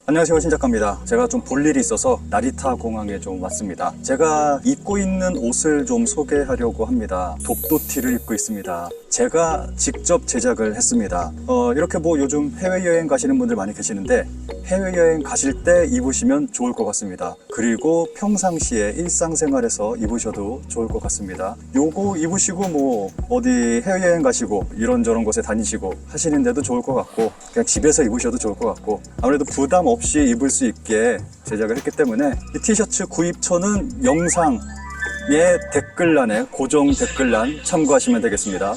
안녕하세요, 신작가입니다. 제가 좀 볼 일이 있어서 나리타 공항에 좀 왔습니다. 제가 입고 있는 옷을 좀 소개하려고 합니다. 독도티를 입고 있습니다. 제가 직접 제작을 했습니다. 이렇게 요즘 해외여행 가시는 분들 많이 계시는데 해외여행 가실 때 입으시면 좋을 것 같습니다. 그리고 평상시에 일상생활에서 입으셔도 좋을 것 같습니다. 요거 입으시고 어디 해외여행 가시고 이런저런 곳에 다니시고 하시는데도 좋을 것 같고 그냥 집에서 입으셔도 좋을 것 같고 아무래도 부담 없이 입을 수 있게 제작을 했기 때문에 이 티셔츠 구입처는 영상의 댓글란에 고정 댓글란 참고하시면 되겠습니다.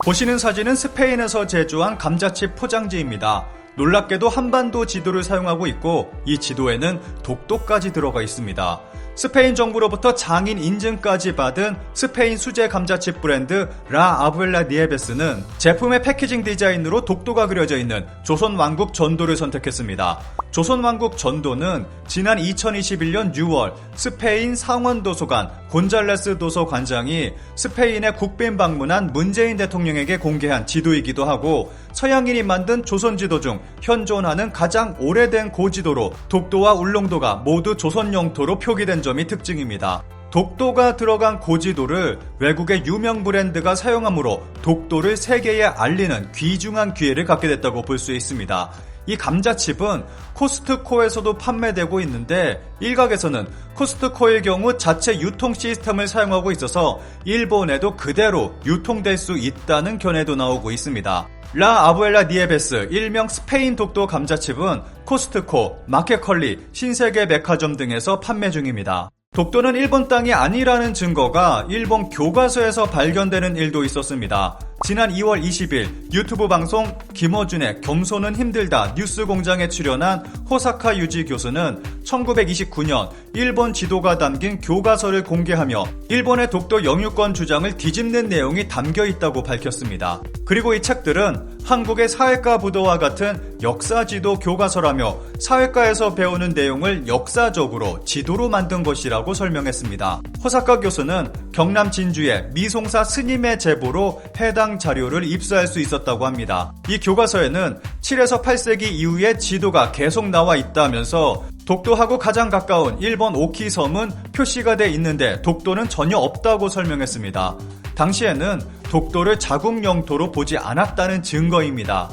보시는 사진은 스페인에서 제조한 감자칩 포장지입니다. 놀랍게도 한반도 지도를 사용하고 있고 이 지도에는 독도까지 들어가 있습니다. 스페인 정부로부터 장인 인증까지 받은 스페인 수제 감자칩 브랜드 라 아부엘라 니에베스는 제품의 패키징 디자인으로 독도가 그려져 있는 조선왕국 전도를 선택했습니다. 조선왕국 전도는 지난 2021년 6월 스페인 상원도서관 곤잘레스 도서관장이 스페인에 국빈 방문한 문재인 대통령에게 공개한 지도이기도 하고 서양인이 만든 조선지도 중 현존하는 가장 오래된 고지도로 독도와 울릉도가 모두 조선 영토로 표기된 점이 특징입니다. 독도가 들어간 고지도를 외국의 유명 브랜드가 사용하므로 독도를 세계에 알리는 귀중한 기회를 갖게 됐다고 볼 수 있습니다. 이 감자칩은 코스트코에서도 판매되고 있는데 일각에서는 코스트코의 경우 자체 유통 시스템을 사용하고 있어서 일본에도 그대로 유통될 수 있다는 견해도 나오고 있습니다. 라 아부엘라 니에베스 일명 스페인 독도 감자칩은 코스트코, 마켓컬리, 신세계 백화점 등에서 판매 중입니다. 독도는 일본 땅이 아니라는 증거가 일본 교과서에서 발견되는 일도 있었습니다. 지난 2월 20일 유튜브 방송 김어준의 겸손은 힘들다 뉴스공장에 출연한 호사카 유지 교수는 1929년 일본 지도가 담긴 교과서를 공개하며 일본의 독도 영유권 주장을 뒤집는 내용이 담겨 있다고 밝혔습니다. 그리고 이 책들은 한국의 사회과 부도와 같은 역사지도 교과서라며 사회과에서 배우는 내용을 역사적으로 지도로 만든 것이라고 설명했습니다. 호사카 교수는 경남 진주의 미송사 스님의 제보로 해당 자료를 입수할 수 있었다고 합니다. 이 교과서에는 7에서 8세기 이후의 지도가 계속 나와 있다면서 독도하고 가장 가까운 일본 오키섬은 표시가 돼 있는데 독도는 전혀 없다고 설명했습니다. 당시에는 독도를 자국 영토로 보지 않았다는 증거입니다.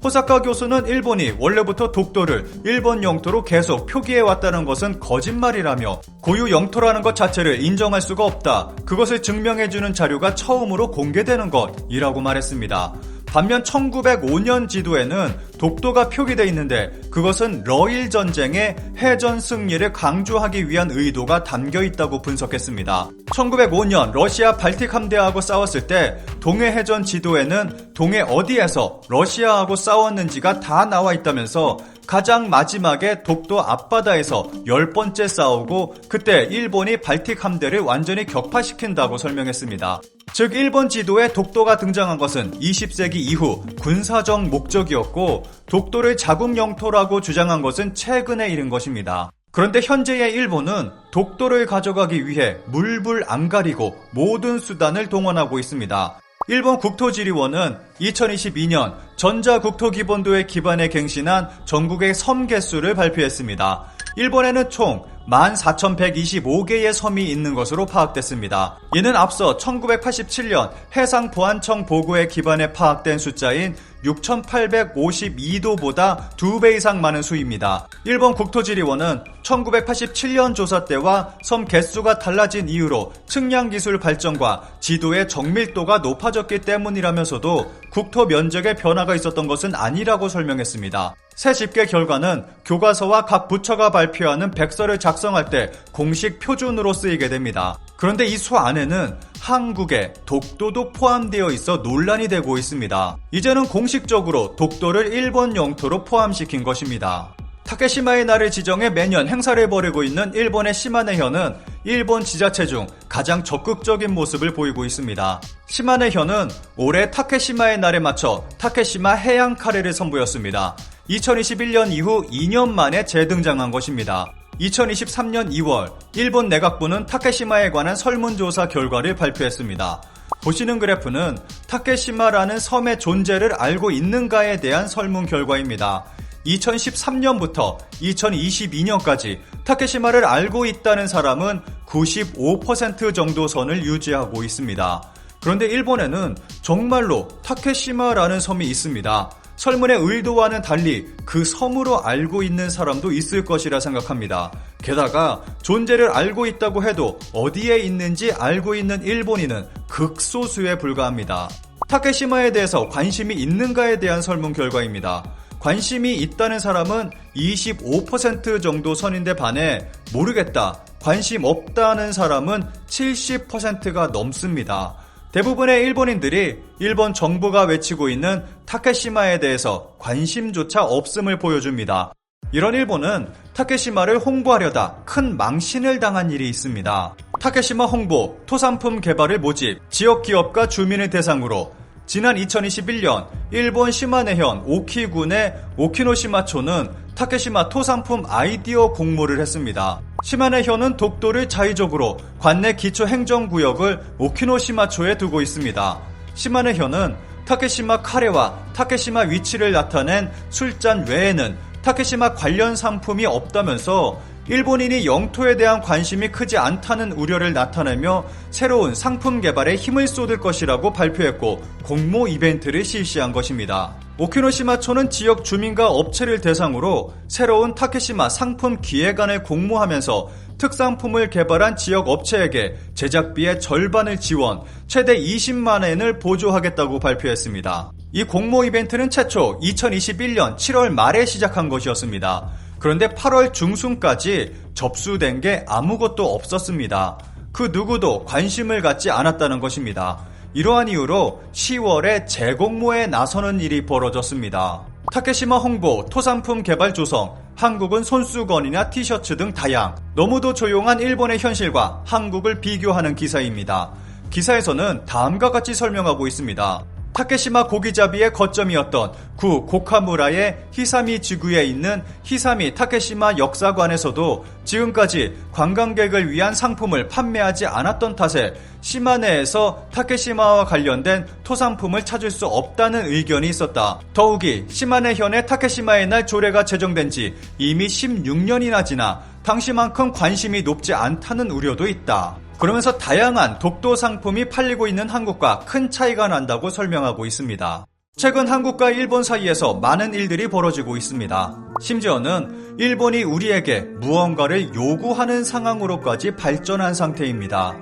호사카 교수는 일본이 원래부터 독도를 일본 영토로 계속 표기해왔다는 것은 거짓말이라며 고유 영토라는 것 자체를 인정할 수가 없다. 그것을 증명해주는 자료가 처음으로 공개되는 것이라고 말했습니다. 반면 1905년 지도에는 독도가 표기되어 있는데 그것은 러일 전쟁의 해전 승리를 강조하기 위한 의도가 담겨 있다고 분석했습니다. 1905년 러시아 발틱 함대하고 싸웠을 때 동해해전 지도에는 동해 어디에서 러시아하고 싸웠는지가 다 나와 있다면서 가장 마지막에 독도 앞바다에서 10번째 싸우고 그때 일본이 발틱 함대를 완전히 격파시킨다고 설명했습니다. 즉 일본 지도에 독도가 등장한 것은 20세기 이후 군사적 목적이었고 독도를 자국 영토라고 주장한 것은 최근에 일인 것입니다. 그런데 현재의 일본은 독도를 가져가기 위해 물불 안 가리고 모든 수단을 동원하고 있습니다. 일본 국토지리원은 2022년 전자국토기본도에 기반해 갱신한 전국의 섬 개수를 발표했습니다. 일본에는 총 14,125개의 섬이 있는 것으로 파악됐습니다. 이는 앞서 1987년 해상보안청 보고에 기반해 파악된 숫자인 6,852도보다 2배 이상 많은 수입니다. 일본 국토지리원은 1987년 조사 때와 섬 개수가 달라진 이유로 측량기술 발전과 지도의 정밀도가 높아졌기 때문이라면서도 국토 면적의 변화가 있었던 것은 아니라고 설명했습니다. 새 집계 결과는 교과서와 각 부처가 발표하는 백서를 작성할 때 공식 표준으로 쓰이게 됩니다. 그런데 이 수 안에는 한국의 독도도 포함되어 있어 논란이 되고 있습니다. 이제는 공식적으로 독도를 일본 영토로 포함시킨 것입니다. 타케시마의 날을 지정해 매년 행사를 벌이고 있는 일본의 시마네현은 일본 지자체 중 가장 적극적인 모습을 보이고 있습니다. 시마네현은 올해 타케시마의 날에 맞춰 타케시마 해양 카레를 선보였습니다. 2021년 이후 2년 만에 재등장한 것입니다. 2023년 2월 일본 내각부는 타케시마에 관한 설문조사 결과를 발표했습니다. 보시는 그래프는 타케시마라는 섬의 존재를 알고 있는가에 대한 설문 결과입니다. 2013년부터 2022년까지 타케시마를 알고 있다는 사람은 95% 정도 선을 유지하고 있습니다. 그런데 일본에는 정말로 타케시마라는 섬이 있습니다. 설문의 의도와는 달리 그 섬으로 알고 있는 사람도 있을 것이라 생각합니다. 게다가 존재를 알고 있다고 해도 어디에 있는지 알고 있는 일본인은 극소수에 불과합니다. 타케시마에 대해서 관심이 있는가에 대한 설문 결과입니다. 관심이 있다는 사람은 25% 정도 선인데 반해 모르겠다, 관심 없다는 사람은 70%가 넘습니다. 대부분의 일본인들이 일본 정부가 외치고 있는 타케시마에 대해서 관심조차 없음을 보여줍니다. 이런 일본은 타케시마를 홍보하려다 큰 망신을 당한 일이 있습니다. 타케시마 홍보, 토산품 개발을 모집, 지역 기업과 주민을 대상으로 지난 2021년 일본 시마네현 오키군의 오키노시마초는 타케시마 토산품 아이디어 공모를 했습니다. 시마네현은 독도를 자의적으로 관내 기초행정구역을 오키노시마초에 두고 있습니다. 시마네현은 타케시마 카레와 타케시마 위치를 나타낸 술잔 외에는 타케시마 관련 상품이 없다면서 일본인이 영토에 대한 관심이 크지 않다는 우려를 나타내며 새로운 상품 개발에 힘을 쏟을 것이라고 발표했고 공모 이벤트를 실시한 것입니다. 오키노시마초는 지역 주민과 업체를 대상으로 새로운 타케시마 상품 기획안을 공모하면서 특상품을 개발한 지역 업체에게 제작비의 절반을 지원, 최대 20만 엔을 보조하겠다고 발표했습니다. 이 공모 이벤트는 최초 2021년 7월 말에 시작한 것이었습니다. 그런데 8월 중순까지 접수된 게 아무것도 없었습니다. 그 누구도 관심을 갖지 않았다는 것입니다. 이러한 이유로 10월에 재공모에 나서는 일이 벌어졌습니다. 타케시마 홍보, 토산품 개발 조성, 한국은 손수건이나 티셔츠 등 다양, 너무도 조용한 일본의 현실과 한국을 비교하는 기사입니다. 기사에서는 다음과 같이 설명하고 있습니다. 타케시마 고기잡이의 거점이었던 구 고카무라의 히사미 지구에 있는 히사미 타케시마 역사관에서도 지금까지 관광객을 위한 상품을 판매하지 않았던 탓에 시마네에서 타케시마와 관련된 토산품을 찾을 수 없다는 의견이 있었다. 더욱이 시마네현의 타케시마의 날 조례가 제정된 지 이미 16년이나 지나 당시만큼 관심이 높지 않다는 우려도 있다. 그러면서 다양한 독도 상품이 팔리고 있는 한국과 큰 차이가 난다고 설명하고 있습니다. 최근 한국과 일본 사이에서 많은 일들이 벌어지고 있습니다. 심지어는 일본이 우리에게 무언가를 요구하는 상황으로까지 발전한 상태입니다.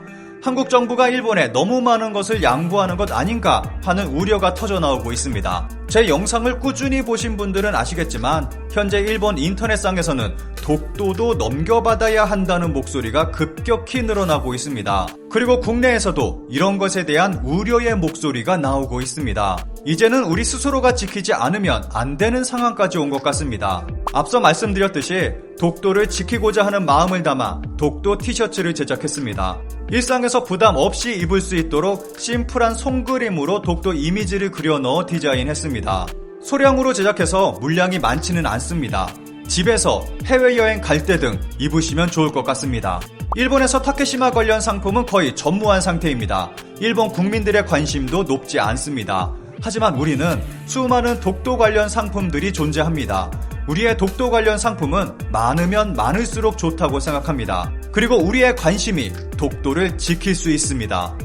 한국 정부가 일본에 너무 많은 것을 양보하는 것 아닌가 하는 우려가 터져나오고 있습니다. 제 영상을 꾸준히 보신 분들은 아시겠지만 현재 일본 인터넷상에서는 독도도 넘겨받아야 한다는 목소리가 급격히 늘어나고 있습니다. 그리고 국내에서도 이런 것에 대한 우려의 목소리가 나오고 있습니다. 이제는 우리 스스로가 지키지 않으면 안 되는 상황까지 온 것 같습니다. 앞서 말씀드렸듯이 독도를 지키고자 하는 마음을 담아 독도 티셔츠를 제작했습니다. 일상에서 부담 없이 입을 수 있도록 심플한 손그림으로 독도 이미지를 그려 넣어 디자인했습니다. 소량으로 제작해서 물량이 많지는 않습니다. 집에서 해외여행 갈 때 등 입으시면 좋을 것 같습니다. 일본에서 타케시마 관련 상품은 거의 전무한 상태입니다. 일본 국민들의 관심도 높지 않습니다. 하지만 우리는 수많은 독도 관련 상품들이 존재합니다. 우리의 독도 관련 상품은 많으면 많을수록 좋다고 생각합니다. 그리고 우리의 관심이 독도를 지킬 수 있습니다.